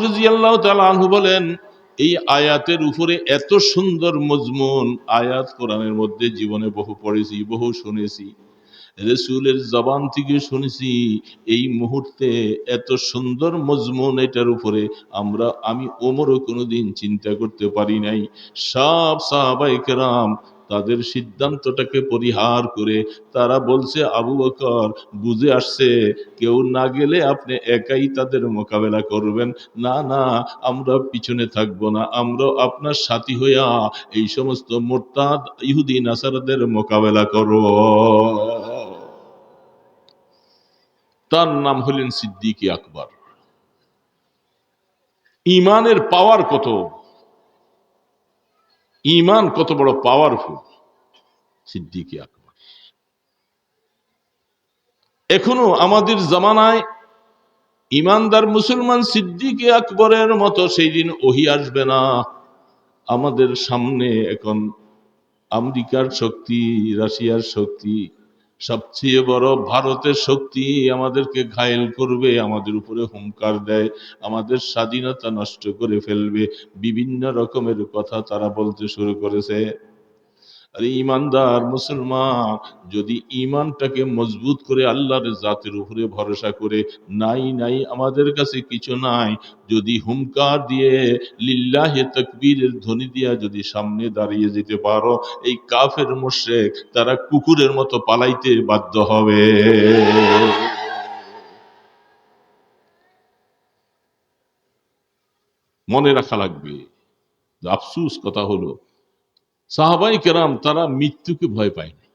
রাদিয়াল্লাহু তাআলা আনহু বলেন, এই আয়াতের উপরে এত সুন্দর মজমুন আয়াত কোরআনের মধ্যে জীবনে বহু পড়েছি, বহু শুনেছি, রাসূলের জবান থেকে শুনেছি। এই মুহূর্তে এত সুন্দর মজমুন এটার উপরে আমি ওমরও কোনোদিন চিন্তা করতে পারি নাই। সব সাহাবায়ে কেরাম তাদের সিদ্ধান্তটাকে পরিহার করে তারা বলছে, আবু বকর বুঝে আসছে কেউ না গেলে আপনি একাই তাদের মোকাবেলা করবেন। না না, আমরা পিছনে থাকবো না, আমরা আপনার সাথী হইয়া এই সমস্ত মুরতাদ ইহুদি নাসারাদের মোকাবেলা করব। তার নাম হলেন সিদ্দিক আকবর। ইমানের পাওয়ার কত, ইমান কত বড় পাওয়ারফুল সিদ্দিক আকবর। এখনো আমাদের জামানায় ইমানদার মুসলমান সিদ্দিক আকবরের মতো সেই দিন ওহী আসবে না। আমাদের সামনে এখন আমেরিকার শক্তি, রাশিয়ার শক্তি, সবচেয়ে বড় ভারতের শক্তি আমাদেরকে ঘায়েল করবে, আমাদের উপরে হুঙ্কার দেয়, আমাদের স্বাধীনতা নষ্ট করে ফেলবে, বিভিন্ন রকমের কথা তারা বলতে শুরু করেছে। আর ইমানদার মুসলমান যদি ইমানটাকে মজবুত করে আল্লাহর জাতের উপরে ভরসা করে, নাই নাই আমাদের কাছে কিছু নাই, যদি হুঙ্কার দিয়ে লিল্লাহে তাকবীরের ধ্বনি দিয়া যদি সামনে দাঁড়িয়ে যেতে পারো, এই কাফের মুশরিক তারা কুকুরের মতো পালাইতে বাধ্য হবে। মনে রাখা লাগবে। আফসোস কথা হলো, সাহাবায়ে কেরাম তারা মৃত্যুকে ভয় পায় না।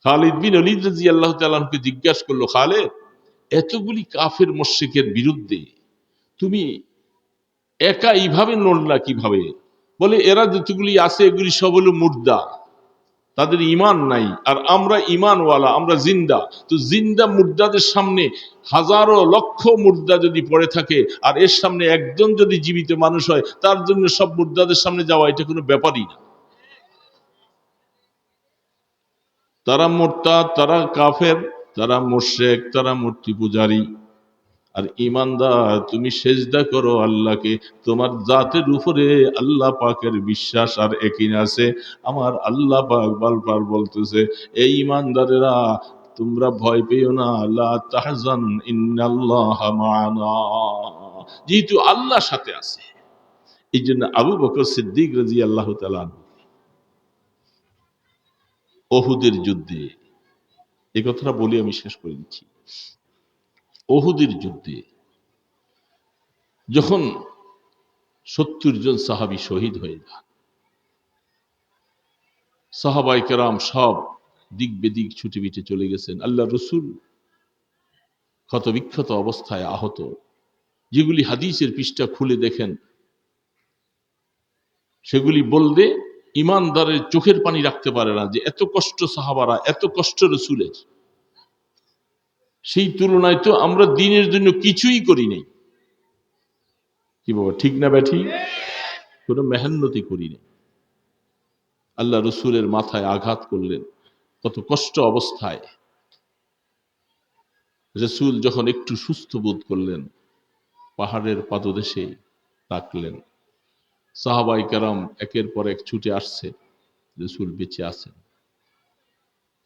খালিদ বিন ওলীদ রাদিয়াল্লাহু তাআলা আনহুকে জিজ্ঞাসা করলো, খালিদ, এতগুলি কাফের মুশরিকের বিরুদ্ধে তুমি একা এইভাবে লড়লা কিভাবে? বলে, এরা যতগুলি আছে এগুলি সব হলো মুর্দা, তাদের ঈমান নাই, আর আমরা ঈমানওয়ালা, আমরা জিন্দা। তো জিন্দা মুর্দাদের সামনে হাজারো লক্ষ মুর্দা যদি পড়ে থাকে, আর এর সামনে একজন যদি জীবিত মানুষ হয়, তার জন্য সব মুর্দাদের সামনে যাওয়া এটা কোনো ব্যাপারই না। তারা মুরতাদ, তারা কাফের, তারা মুশরিক, তারা মূর্তি পূজারী। আর ঈমানদার তুমি সেজদা করো আল্লাহকে, তোমার জাতের উপরে আল্লাহ পাকের বিশ্বাস আর ইয়াকিন আছে। আমার আল্লাহ পাক বারবার বলতেছে, এই ঈমানদারেরা তোমরা ভয় পেও না, লা তাহজান ইন্নাল্লাহা মা'ানা, যেহেতু আল্লাহ সাথে আছে। এই জন্য আবু বকর সিদ্দিক রাদিয়াল্লাহু তাআলা উহুদের যুদ্ধে, এই কথাটা বলি আমি শেষ করে দিচ্ছি। উহুদের যুদ্ধে যখন ৭০ জন সাহাবী শহীদ হয়ে যান, সাহাবায়ে কেরাম সব দিক বেদিক ছুটে বিটে চলে গেছেন। আল্লাহ রসুল ক্ষতবিক্ষত অবস্থায় আহত, যেগুলি হাদিসের পৃষ্ঠা খুলে দেখেন সেগুলি বললে ইমানদারের চোখের পানি রাখতে পারে না, যে এত কষ্ট সাহাবারা, এত কষ্ট রসুলের। সেই তুলনায় তো আমরা দ্বীনের জন্য কিছুই করি নাই। কি বাবা, ঠিক না ব্যাঠি? কোনো মেহনতি করি নাই। আল্লাহ রসুলের মাথায় আঘাত করলেন কত কষ্ট অবস্থায়। রসুল যখন একটু সুস্থ বোধ করলেন, পাহাড়ের পাদদেশে রাখলেন। সাহাবায়ে কেরাম একের পর এক ছুটে আসছে, রসুল বেঁচে আছেন।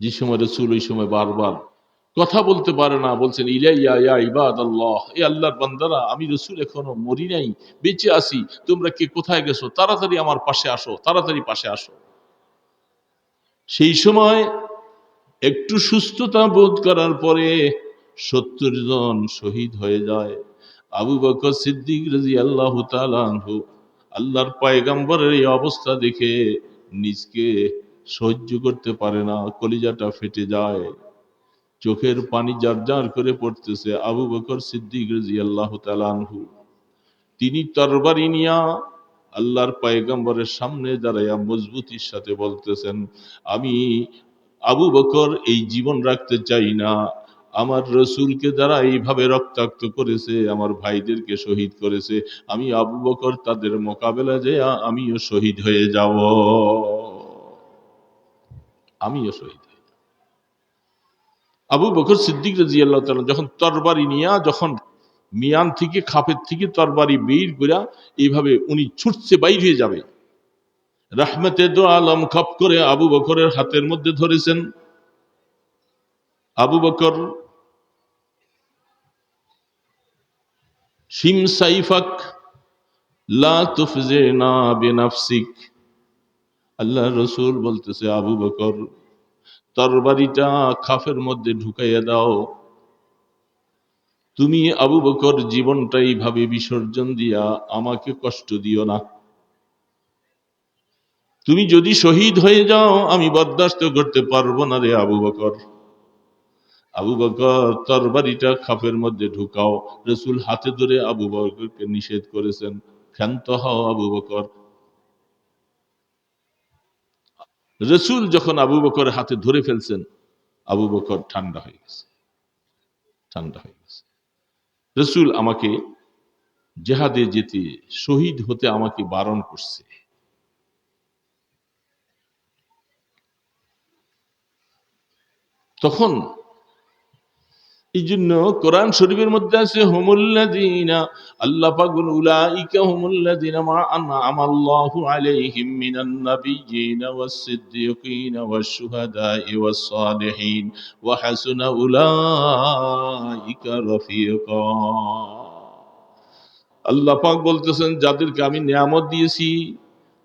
যে সময় রসুল ওই সময় বারবার কথা বলতে পারে না, বলছেন, ইলাইয়া ইয়া ইবাদাল্লাহ, এ আল্লাহর বান্দারা, আমি রসুল এখনো মরি নাই, বেঁচে আছি, তোমরা কে কোথায় গেছো, তাড়াতাড়ি আমার পাশে আসো, তাড়াতাড়ি পাশে আসো। সেই সময় একটু সুস্থতা বোধ করার পরে ৭০ জন শহীদ হয়ে যায়। আবু বকর সিদ্দিক রাদিয়াল্লাহু তাআলা আনহু আল্লাহর পয়গম্বরের এই অবস্থা দেখে নিজকে সহ্য করতে পারে না, কলিজাটা ফেটে যায়, চোখের পানি জার জার করে পড়তেছে। আবু বকর সিদ্দিক রাদিয়াল্লাহু তাআলা আনহু তিনি তরবারি নিয়া আল্লাহর পয়গম্বরের সামনে দাঁড়াইয়া মজবুতির সাথে বলতেছেন, আমি আবু বকর এই জীবন রাখতে চাই না। আমার রসুলকে যারা এইভাবে রক্তাক্ত করেছে, আমার ভাইদেরকে শহীদ করেছে, আমি আবু বকর তাদের মোকাবেলা যে আমিও শহীদ হয়ে যাব, আমিও শহীদ হয়ে যাব। আবু বকর সিদ্দিক রাদিয়াল্লাহু তাআলা যখন তরবারি নিয়া যখন মিয়ান থেকে খাপের থেকে তরবারি বের করে এইভাবে উনি ছুটছে, বাইর হয়ে যাবে। রাহমতে দো আলম খপ করে আবু বকরের হাতের মধ্যে ধরেছেন। আবু বকর শিম সাইফাক লা তুফজিনা বিনাফসিক, আল্লাহ রসুল বলতেছে আবু বকর তরবারিটা খাফের মধ্যে ঢুকাইয়া দাও। তুমি আবু বকর জীবনটা এইভাবে বিসর্জন দিয়া আমাকে কষ্ট দিও না। তুমি যদি শহীদ হয়ে যাও আমি বরদাস্ত করতে পারবো না রে আবু বকর। আবু বকর তরবারিটা খাপের মধ্যে ঢুকাও। রসুল হাতে ধরে আবু বকরকে নিষেধ করেছেন, ক্ষান্ত হও আবু বকর। রসুল যখন আবু বকর হাতে ধরে ফেলছেন, আবু বকর ঠান্ডা হয়ে গেছে, ঠান্ডা হয়ে গেছে। রসুল আমাকে জেহাদে যেতে, শহীদ হতে আমাকে বারণ করছে। তখন এই জন্য কোরআন শরীফের মধ্যে আছে হুমুল্লাযীনা, আল্লাহ পাক বলেন উলাইকা হুমুল্লাযীনা মা আনআমাল্লাহু আলাইহিম মিনান নাবিয়্যিনা ওয়াস সিদ্দীকিনা ওয়াশ শুহাদাই ওয়াস সালিহিন ওয়া হাসুনা উলাইকা রফিকা। আল্লাহ পাক বলতেছেন যাদেরকে আমি নিয়ামত দিয়েছি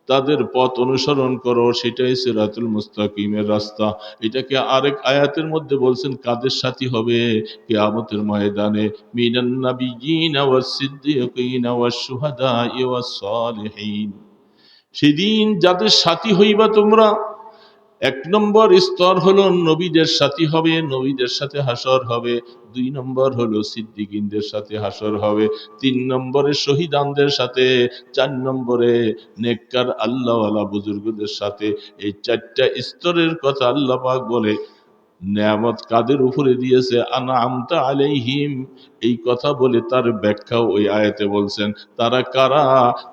তাদের পথ অনুসরণ করো, সেটাই সিরাতুল মুস্তাকিমের রাস্তা। এটাকে আরেক আয়াতের মধ্যে বলছেন কাদের সাথী হবে কিয়ামতের ময়দানে, মিনান নাবিয়্যিনা ওয়াস সিদ্দীকিনা ওয়াশ শুহাদাই ওয়াস সালিহিন। সেদিন যাদের সাথী হইবা তোমরা, এক নম্বর স্তর হলো নবীদের সাথী হবে, নবীদের সাথে হাসর হবে। দুই নম্বর হলো সিদ্দিকিনদের সাথে হাসর হবে। তিন নম্বরে শহীদানদের সাথে। চার নম্বরে নেককার আল্লাহওয়ালা বুজুর্গদের সাথে। এই চারটা স্তরের কথা আল্লাহ পাক বলে নেয়ামত কাদের উপরে দিয়েছে আনআমতা আলাইহিম, এই কথা বলে তার ব্যাখ্যাও ওই আয়াতে বলছেন। তারা কারা?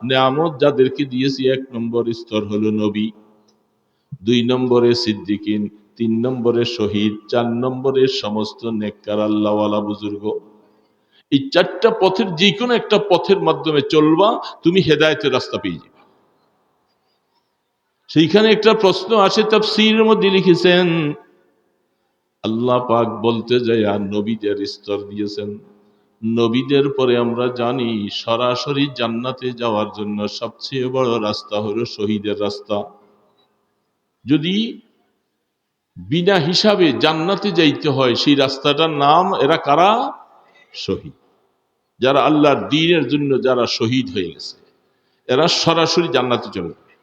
নেয়ামত যাদেরকে দিয়েছি, এক নম্বর স্তর হলো নবী, দুই নম্বরে সিদ্দিকিন, তিন নম্বরে শহীদ, চার নম্বরে সমস্ত নেককার আল্লাহওয়ালা বুজুর্গ। এই চারটা পথের যে কোনো একটা পথের মাধ্যমে চলবা, তুমি হেদায়েতের রাস্তা পেয়ে যাবে। সেইখানে একটা প্রশ্ন আসে, তাফসীরের মধ্যে লিখেছেন আল্লাহ পাক বলতে যায় আর নবীদের স্তর দিয়েছেন। নবীদের পরে আমরা জানি সরাসরি জান্নাতে যাওয়ার জন্য সবচেয়ে বড় রাস্তা হলো শহীদের রাস্তা। যদি বিনা হিসাবে জান্নাতে যাইতে হয়, সেই রাস্তাটার নাম, এরা কারা? শহীদ। যারা আল্লাহর দ্বীনের জন্য যারা শহীদ হয়ে গেছে, এরা সরাসরি জান্নাতে চলে যাবে।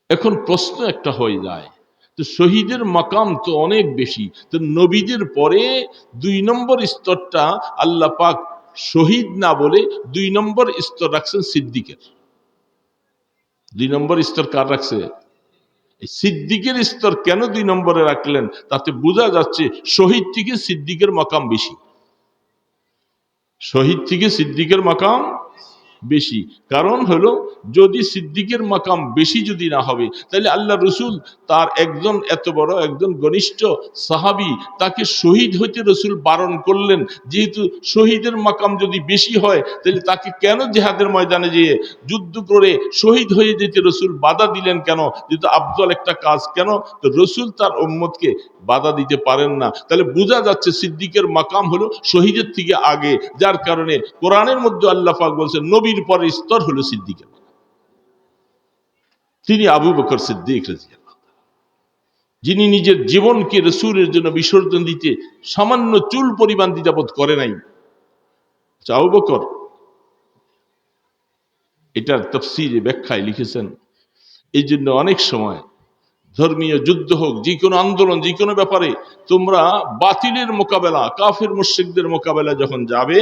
এখন প্রশ্ন একটা হয়ে যায়, তো শহীদের মাকাম তো অনেক বেশি, তো নবীদের পরে দুই নম্বর স্তরটা আল্লাহ পাক শহীদ না বলে দুই নম্বর স্তর রাখছেন সিদ্দিকের। দুই নম্বর স্তর কার রাখছে? সিদ্দিকের স্তর কেন দুই নম্বরে রাখলেন? তাতে বোঝা যাচ্ছে শহীদ থেকে সিদ্দিকের মাকাম বেশি, শহীদ থেকে সিদ্দিকের মাকাম বেশি। কারণ হলো যদি সিদ্দিকের মাকাম বেশি যদি না হবে, তাহলে আল্লাহ রসুল তার একজন এত বড় একজন ঘনিষ্ঠ সাহাবী, তাকে শহীদ হইতে রসুল বারণ করলেন। যেহেতু শহীদের মাকাম যদি বেশি হয়, তাহলে তাকে কেন জিহাদের ময়দানে যেয়ে যুদ্ধ করে শহীদ হয়ে যেতে রসুল বাধা দিলেন কেন? যেহেতু আফজল একটা কাজ, কেন তো রসুল তার উম্মতকে বাধা দিতে পারেন না। তাহলে বোঝা যাচ্ছে সিদ্দিকের মাকাম হলো শহীদের থেকে আগে, যার কারণে কোরআনের মধ্যে আল্লাহ পাক বলছেন নবীর পরের স্তর হলো সিদ্দিকের। তিনি আবু বকর সিদ্দিক রাদিয়াল্লাহু, যিনি নিজের জীবনকে রাসূলের জন্য বিসর্জন দিতে সামান্য চুল পরিমাণ দ্বিধাবোধ করে নাই। আবু বকর এটার তাফসীরে ব্যাখ্যায় লিখেছেন, এই জন্য অনেক সময় ধর্মীয় যুদ্ধ হোক, যে কোনো আন্দোলন, যে কোনো ব্যাপারে তোমরা বাতিলের মোকাবেলা, কাফের মুশরিকদের মোকাবেলা যখন যাবে,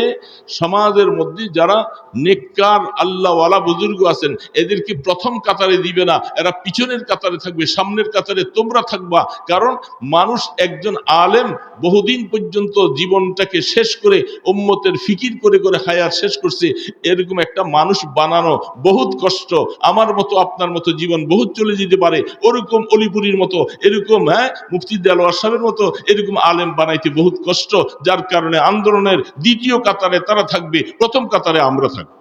সমাজের মধ্যে যারা নেককার আল্লাহওয়ালা বুজুর্গ আছেন এদেরকে প্রথম কাতারে দিবে না, এরা পিছনের কাতারে থাকবে, সামনের কাতারে তোমরা থাকবা। কারণ মানুষ একজন আলেম বহুদিন পর্যন্ত জীবনটাকে শেষ করে উম্মতের ফিকির করে করে হায়াত শেষ করছে, এরকম একটা মানুষ বানানো বহুত কষ্ট। আমার মতো আপনার মতো জীবন বহুত চলে যেতে পারে, ওরকম মণিপুরীর মতো এরকম মুফতি দেলোয়ার সাহেবের মতো এরকম আলেম বানাইতে বহুত কষ্ট, যার কারণে আন্দোলনের দ্বিতীয় কাতারে তারা থাকবে, প্রথম কাতারে আমরা থাকবো।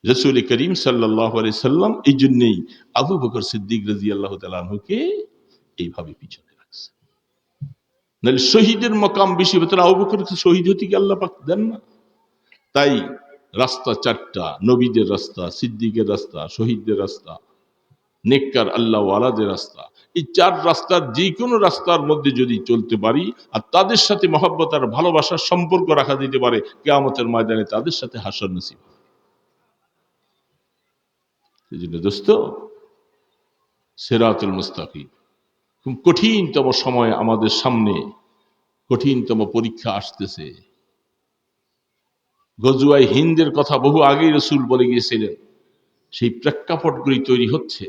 রাসূল করিম সাল্লাল্লাহু আলাইহি সাল্লাম এই জন্যই আবু বকর সিদ্দিক রাদিয়াল্লাহু তাআলা আনহুকে এইভাবে পিছনে রাখছে। নাহলে শহীদের মকাম বেশি হতো না, আবু বকরকে শহীদ হতে কি আল্লাহ পাক দেন না? তাই রাস্তা চারটা, নবীদের রাস্তা, সিদ্দিকের রাস্তা, শহীদদের রাস্তা, নেককার আল্লাহ ওয়ালাদের রাস্তা। এই চার রাস্তার যে কোনো রাস্তার মধ্যে যদি চলতে পারি আর তাদের সাথে মহব্বত আর ভালোবাসার সম্পর্ক রাখা দিতে পারে, কিয়ামতের ময়দানে তাদের সাথে হাসর নসিব। এই জন্য দোস্ত, সিরাতুল মুস্তাকিম, খুব কঠিনতম সময় আমাদের সামনে, কঠিনতম পরীক্ষা আসতেছে। গজওয়ায়ে হিন্দের কথা বহু আগেই রাসূল বলে গিয়েছিলেন, সেই প্রেক্ষাপটগুলি তৈরি হচ্ছে।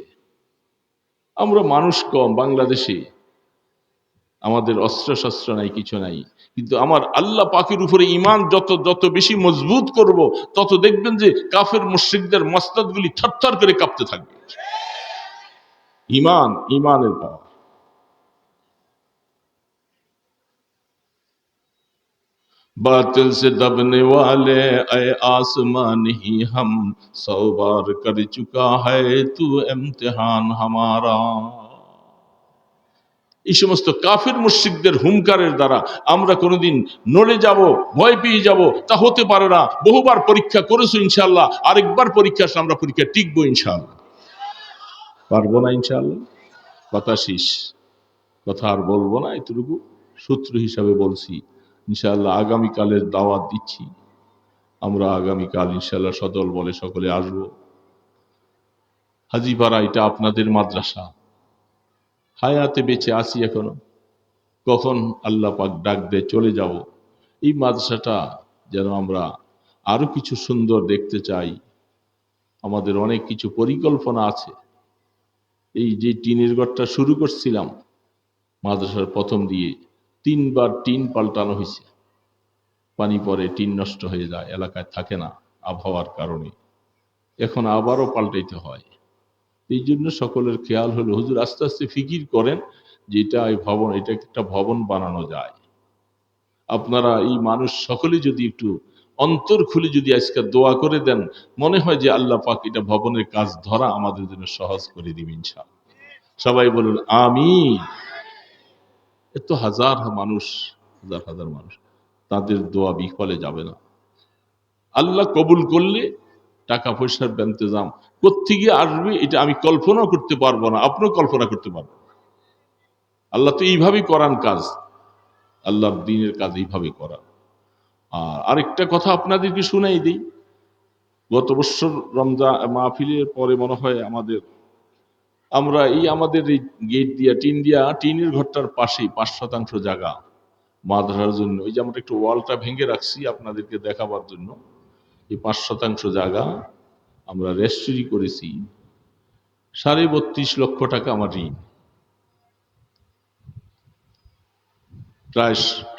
আমরা মানুষ কম বাংলাদেশে, আমাদের অস্ত্র শস্ত্র নাই, কিছু নাই, কিন্তু আমার আল্লাহ পাকের উপরে ঈমান যত যত বেশি মজবুত করব, তত দেখবেন যে কাফের মুশরিকদের মস্তকগুলি থরথর করে কাঁপতে থাকবে। ঈমান, ঈমানের পাওয়ার। बातिल से दबने वाले ऐ आसमां नहीं हम 100 बार कर चुका है तू इम्तिहान हमारा। এই সমস্ত কাফির মুশরিকদের হুঙ্কারের দ্বারা আমরা কোনোদিন নড়ে যাব, ভয় পেয়ে যাব, তা হতে পারে না। বহুবার পরীক্ষা করেছো ইনশাআল্লাহ, আরেকবার পরীক্ষা আসলে আমরা পরীক্ষা টিকবো ইনশাআল্লাহ। পারবো না ইনশাআল্লাহ? কথা শেষ, কথা আর বলবো না, এতটুকু সূত্র হিসাবে বলছি। ইনশাআল্লাহ আগামীকালের দাওয়াত দিচ্ছি, আমরা আগামীকাল ইনশাআল্লাহ সদল বলে সকলে আসব। হাজীপাড়া এটা আপনাদের মাদ্রাসা, হায়াতে বেঁচে আছি এখনো, কখন আল্লাহ পাক ডাক দেয় চলে যাব। এই মাদ্রাসাটা যেন আমরা আরো কিছু সুন্দর দেখতে চাই। আমাদের অনেক কিছু পরিকল্পনা আছে। এই যে টিনের ঘরটা শুরু করছিলাম মাদ্রাসার প্রথম দিয়ে, 3 বার টিন পাল্টানো হয়েছে। পানি পরে টিন নষ্ট হয়ে যায়, এলাকায় থাকে না আবহাওয়ার কারণে, এখন আবারও পাল্টাইতে হয়। এই জন্য সকলের খেয়াল হলো, হুজুর আস্তে আস্তে ফিকির করেন যে এটা এই ভবন, এটা একটা ভবন বানানো যায়। আপনারা এই মানুষ সকলে যদি একটু অন্তর খুলে যদি আজকে দোয়া করে দেন, মনে হয় যে আল্লাহ পাক এটা ভবনের কাজ ধরা আমাদের জন্য সহজ করে দিবেন ইনশাআল্লাহ। সবাই বলুন আমিন। এত হাজার মানুষ, হাজার হাজার মানুষ, তাদের দোয়া বিফলে যাবে না। আল্লাহ কবুল করলে টাকা পয়সার ইন্তজাম কোত্থেকে আসবে এটা আমি কল্পনা করতে পারবো না, আপনিও কল্পনা করতে পারবেন। আল্লাহ তো এইভাবেই করান কাজ, আল্লাহর দ্বীনের কাজ এইভাবে করা। আর আরেকটা কথা আপনাদেরকে শুনাই দিই, গত বছর রমজান মাহফিলের পরে মনে হয় আমরা আমাদের এই গেট দিয়া টিনের ঘরটার পাশেই 5% জায়গা মাদ্রাসার জন্য, ওই যে আমরা একটু ওয়ালটা ভেঙে রাখছি আপনাদেরকে দেখাবার জন্য, এই 5% জায়গা আমরা রেজিস্ট্রি করেছি। 32.5 লক্ষ টাকা আমার ঋণ, প্রায়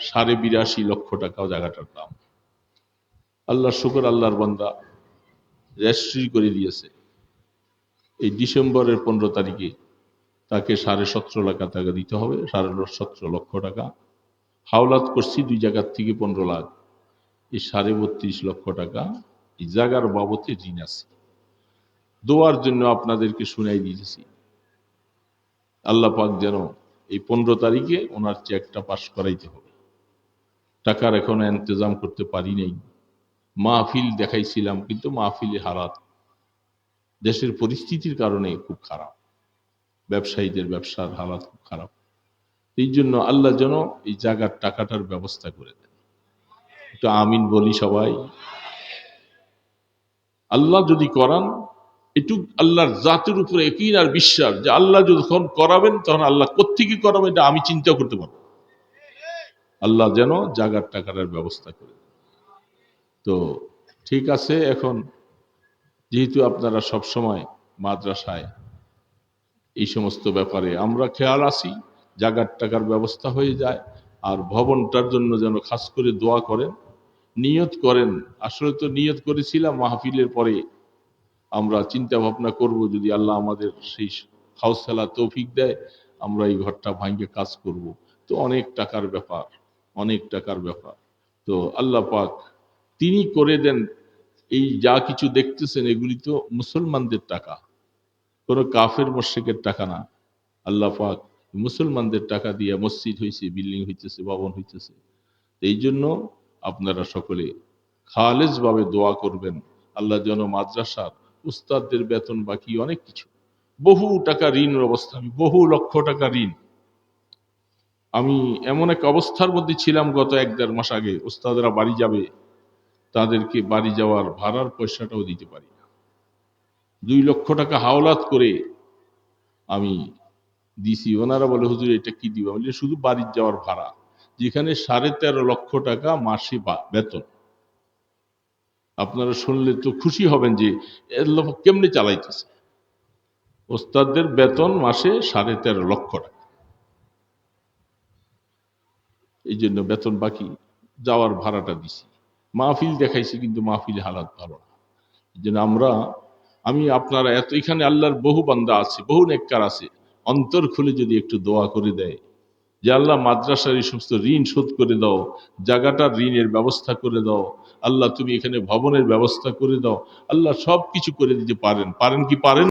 82.5 লক্ষ টাকাও জায়গাটার দাম। আল্লাহর শুকর, আল্লাহর বান্দা রেজিস্ট্রি করে দিয়েছে। এই ডিসেম্বরের 15 তারিখে তাকে 17.5 লাখ টাকা দিতে হবে, 17.5 লক্ষ টাকা হাওলাত করছি 2 জায়গার থেকে 15 লাখ। এই 32.5 লক্ষ টাকা এই জায়গার বাবদে ঋণ আছে। দোয়ার জন্য আপনাদেরকে শুনাই দিয়েছি, আল্লাহ পাক যেন এই 15 তারিখে ওনার চেকটা পাস করাইতে হবে। টাকার এখনো ইন্তজাম করতে পারি নাই। মাহফিল দেখাইছিলাম, কিন্তু মাহফিলে হালাত দেশের পরিস্থিতির কারণে খুব খারাপ, ব্যবসায়ীদের ব্যবসার হালাত খুব খারাপ। এই জন্য আল্লাহ যেন এই জায়গার টাকাটার ব্যবস্থা করে দেন। একটু আমিন বলি সবাই। আল্লাহ যদি করান, একটু আল্লাহর জাতের উপরে ইয়াকিন আর বিশ্বাস যে আল্লাহ যখন করাবেন তখন আল্লাহ কোত্থেকে করাবেন এটা আমি চিন্তা করতে পারবো। আল্লাহ যেন জায়গার টাকার ব্যবস্থা করে। তো ঠিক আছে, এখন যেহেতু আপনারা সব সময় মাদ্রাসায় এই সমস্ত ব্যাপারে আমরা খেয়াল আসি, জায়গার টাকার ব্যবস্থা হয়ে যায়। আর ভবনটার জন্য যেন খাস করে দোয়া করেন, নিয়ত করেন। আসলে তো নিয়ত করেছিলাম মাহফিলের পরে আমরা চিন্তা ভাবনা করব, যদি আল্লাহ আমাদের সেই হাউসলা তৌফিক দেয়, আমরা এই ঘরটা ভাঙ্গে কাজ করব। তো অনেক টাকার ব্যাপার, অনেক টাকার ব্যাপার। তো আল্লাহ পাক তিনি করে দেন। এই যা কিছু দেখতেছেন এগুলি তো মুসলমানদের টাকা, কোনো কাফের মুশরিকের টাকা না। আল্লাহ পাক মুসলমানদের টাকা দিয়ে মসজিদ হইছে, বিল্ডিং হইতেছে, ভবন হইতেছে। এই জন্য আপনারা সকলে খালেজ ভাবে দোয়া করবেন, আল্লাহ যেন মাদ্রাসার উস্তাদদের বেতন বাকি অনেক কিছু, বহু টাকা ঋণের অবস্থা, আমি বহু লক্ষ টাকা ঋণ। আমি এমন এক অবস্থার মধ্যে ছিলাম গত 1-1.5 মাস আগে, উস্তাদরা বাড়ি যাবে, তাদেরকে বাড়ি যাওয়ার ভাড়ার পয়সাটাও দিতে পারি না। 2 লক্ষ টাকা হাওলাত করে আমি দিছি। ওনারা বলে, হুজুর এটা কি দিব? আমি বলি, শুধু বাড়ির যাওয়ার ভাড়া, যেখানে 13.5 লক্ষ টাকা মাসে বেতন। আপনারা শুনলে তো খুশি হবেন যে এর লোক কেমনে চালাইতেছে। ওস্তাদদের বেতন মাসে 13.5 লক্ষ টাকা। এই জন্য বেতন বাকি, যাওয়ার ভাড়াটা দিছি। মাহফিল দেখাইছি, কিন্তু মাহফিল হালাত ভালো না। এই জন্য আমি আপনারা এখানে আল্লাহর বহু বান্দা আছে, বহু নেককার আছে, অন্তর খুলে যদি একটু দোয়া করে দেয় যে আল্লাহ মাদ্রাসার এই সমস্ত ঋণ শোধ করে দাও, জায়গাটার ঋণের ব্যবস্থা করে দাও, আল্লাহ তুমি এখানে ভবনের ব্যবস্থা করে দাও, আল্লাহ সব কিছু করে দিতে পারেন। পারেন কি পারেন?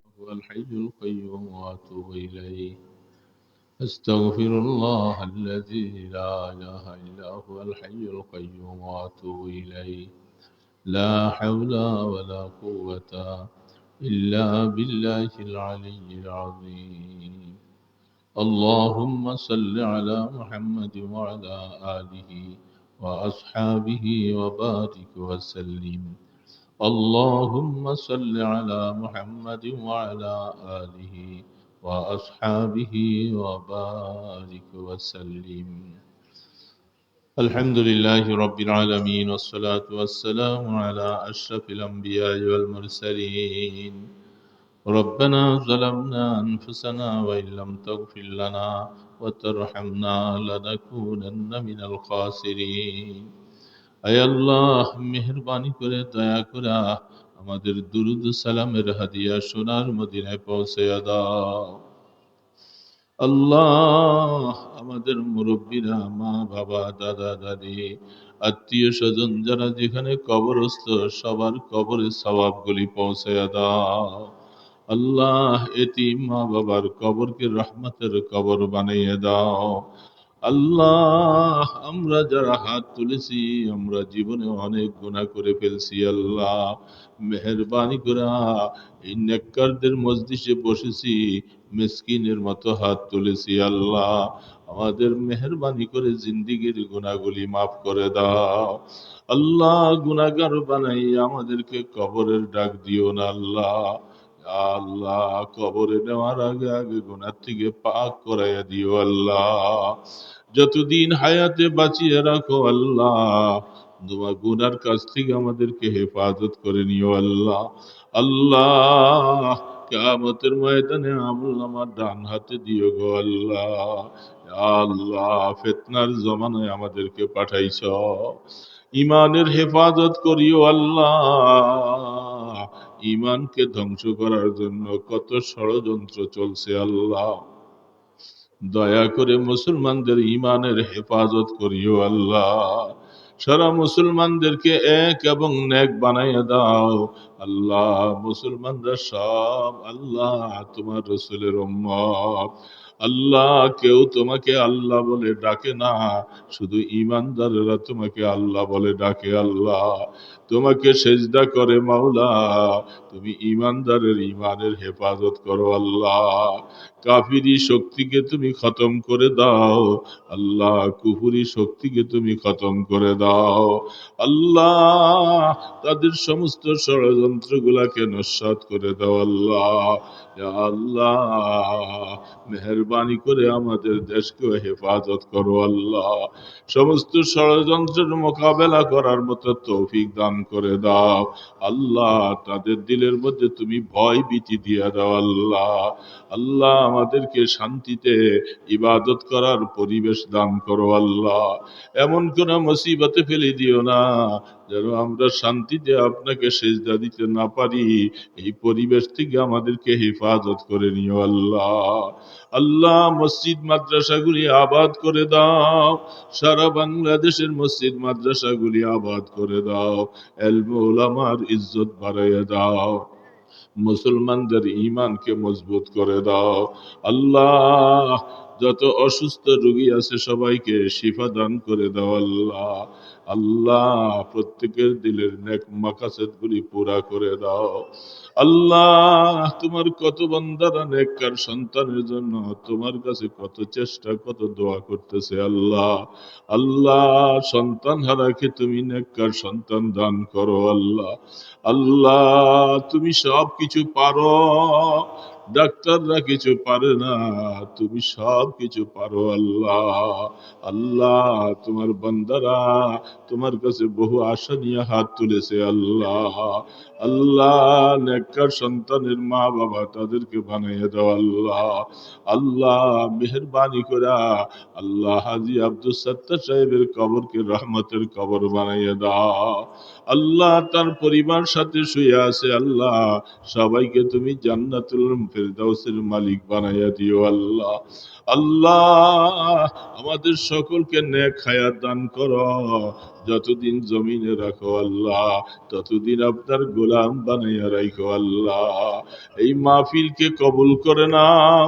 أستغفر الله الذي لا إله إلا هو الحي القيوم وأتوب إليه لا حول ولا قوة إلا بالله العلي العظيم اللهم صل على محمد وعلى آله وأصحابه وبارك وسلم اللهم صل على محمد وعلى آله وأصحابه وبارك وسلم الحمد لله رب العالمين والصلاة والسلام على أشرف الأنبياء والمرسلين ربنا ظلمنا أنفسنا وإن لم تغفر لنا وترحمنا لنكونن من الخاسرين আয় আল্লাহ, মেহেরবানি করে দয়া করে আমাদের দুরুদ সালামের হাদিয়া সোনার মদিনায় পৌঁছে দাও। আল্লাহ, আমাদের মুরব্বীরা, মা বাবা, দাদা দাদি, আত্মীয় স্বজন যারা যেখানে কবরস্থ, সবার কবরে সওয়াবগুলি পৌঁছে দাও। আল্লাহ, এতিম মা বাবার কবরকে রহমতের কবর বানিয়ে দাও। আল্লাহ, আমরা যারা হাত তুলেছি, আমরা জীবনে অনেক গুনাহ করে ফেলছি। আল্লাহ, মেহেরবানি করে এই নেককারদের মজলিসে বসেছি, মিসকিনের মতো হাত তুলেছি। আল্লাহ, আমাদের মেহেরবানি করে জিন্দিগির গুনাহগুলি মাফ করে দাও। আল্লাহ, গুনাহগার বানাই আমাদেরকে কবরের ডাক দিও না। আল্লাহ, আল্লাহ, কবরে নেওয়ার আগে আগে গুনাহ থেকে পাক করাইয়া দিও। আল্লাহ, যতদিন হায়াতে বাঁচিয়ে রাখো আল্লাহ, তোমার গুনার কাছ থেকে আমাদেরকে হেফাজত করে নিও। আল্লাহ, আল্লাহ, কিয়ামতের ময়দানে আমলনামা ডান হাতে দিও গো আল্লাহ। আল্লাহ, ফিতনার জমানায় আমাদেরকে পাঠাইছ, ইমানের হেফাজত করিও আল্লাহ। ইমানকে ধ্বংস করার জন্য কত ষড়যন্ত্র চলছে। আল্লাহ, দয়া করে মুসলমানদের ইমানের হেফাজত করিও আল্লাহ। সারা মুসলমানদেরকে এক এবং নেক বানাইয়া দাও। আল্লাহ, মুসলমানরা সব আল্লাহ তোমার রাসূলের উম্মত। আল্লাহ, কেউ তোমাকে আল্লাহ বলে ডাকে না, শুধু ঈমানদাররা তোমাকে আল্লাহ বলে ডাকে। আল্লাহ, তোমাকে সেজদা করে। মাওলা, তুমি ঈমানদারের ঈমানের হেফাজত করো। আল্লাহ, কাফিরি শক্তিকে তুমি খতম করে দাও। আল্লাহ, কুফরি শক্তিকে তুমি খতম করে দাও। আল্লাহ, তাদের সমস্ত ষড়যন্ত্রগুলাকে নস্যাৎ করে দাও। আল্লাহ, ইয়া আল্লাহ, মেহেরবানি করে আমাদের দেশকে হেফাজত করো। আল্লাহ, সমস্ত ষড়যন্ত্রের মোকাবেলা করার মতো তৌফিক দান করে দাও। আল্লাহ, তাদের দিলের মধ্যে তুমি ভয় ভীতি দিয়ে দাও। আল্লাহ, আল্লাহ, আমাদেরকে শান্তিতে ইবাদত করার পরিবেশ দান করো। আল্লাহ, এমন কোন মুসিবতে ফেলে দিও না যেন আমরা শান্তিতে আপনাকে সেজদা দিতে না পারি, এই পরিবেশ থেকে আমাদেরকে হেফাজত করে নিও আল্লাহ। আল্লাহ, মসজিদ মাদ্রাসাগুলি আবাদ করে দাও, সারা বাংলাদেশের মসজিদ মাদ্রাসাগুলি আবাদ করে দাও, এলম ওলামার ইজ্জত বাড়াইয়া দাও, মুসলমানদের ঈমানকে মজবুত করে দাও। আল্লাহ, যত অসুস্থ রোগী আছে সবাইকে শিফা দান করে দাও আল্লাহ। আল্লাহ, প্রত্যেকের দিলের নেক মাকাসেদগুলি পুরা করে দাও। আল্লাহ, তোমার কত বান্দারা নেককার সন্তানের জন্য তোমার কাছে কত চেষ্টা, কত দোয়া করতেছে আল্লাহ। আল্লাহ, সন্তান হারাকে তুমি নেককার সন্তান দান করো আল্লাহ। আল্লাহ, তুমি সব কিছু পারো, ডাক্তাররা কিছু পারে না, তুমি সব কিছু পারো আল্লাহ। আল্লাহ, তোমার বান্দারা তোমার কাছে বহু আশা নিয়ে হাত তুলেছে আল্লাহ। আল্লাহ, নেককার সন্তানের মা বাবা তাদেরকে বানিয়ে দাও আল্লাহ। আল্লাহ, মেহেরবানি করা আল্লাহ হাজী আব্দুল সত্তার সাহেবের কবরকে রহমতের কবর বানাইয়ে দাও আল্লাহ। তার পরিবার সাথে শুয়ে আছে আল্লাহ, সবাইকে তুমি জান্নাতুল ফেরদাউসের মালিক বানাইয়া দিও আল্লাহ। আল্লাহ, আমাদের সকলকে নেক হায়াত দান করো, যতদিন জমিনে রাখো আল্লাহ ততদিন আপনার গোলাম বানাইয়া রাখো আল্লাহ। এই মাহফিলকে কবুল করে নাও,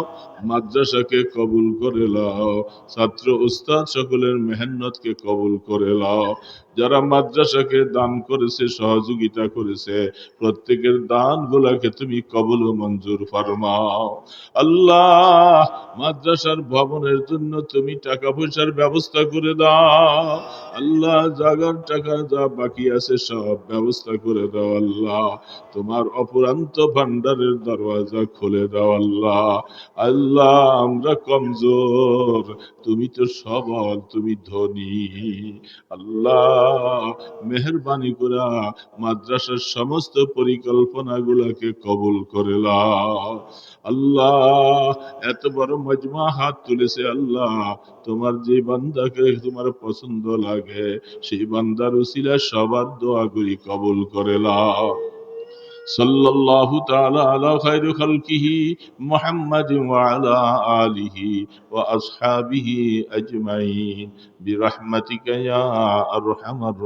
মাদ্রাসাকে কবুল করে নাও, ছাত্র উস্তাদ সকলের মেহনতকে কবুল করে নাও। যারা মাদ্রাসাকে দান করেছে, সহযোগিতা করেছে, প্রত্যেকের দান গুলাকে তুমি কবুল ও মঞ্জুর ফরমাও আল্লাহ। মাদ্রাসার ভবনের জন্য তুমি টাকা পয়সার ব্যবস্থা করে দাও আল্লাহ। জাগার টাকা যা বাকি আছে সব ব্যবস্থা করে দাও আল্লাহ। তোমার অপুরান্ত ভান্ডারের দরওয়াজা খুলে দাও আল্লাহ। আল্লাহ, আমরা কমজোর, তুমি তো সবল, তুমি ধনী আল্লাহ। মেহেরবানি করে মাদ্রাসার সমস্ত পরিকল্পনা গুলাকে কবুল করে নাও আল্লাহ। এত বড় মজমা হাত তুলেছে আল্লাহ, তোমার যে বান্দাকে তোমার পছন্দ লাগে সেই বান্দার উসিলা সবার দোয়াগুলি কবুল করে নাও। সাল্লাল্লাহু তাআলা আলা খায়রি খালকিহি মুহাম্মাদিন ওয়া আলা আলিহি ওয়া আসহাবিহি আজমাইন বিরহমাতিকা ইয়া আরহামার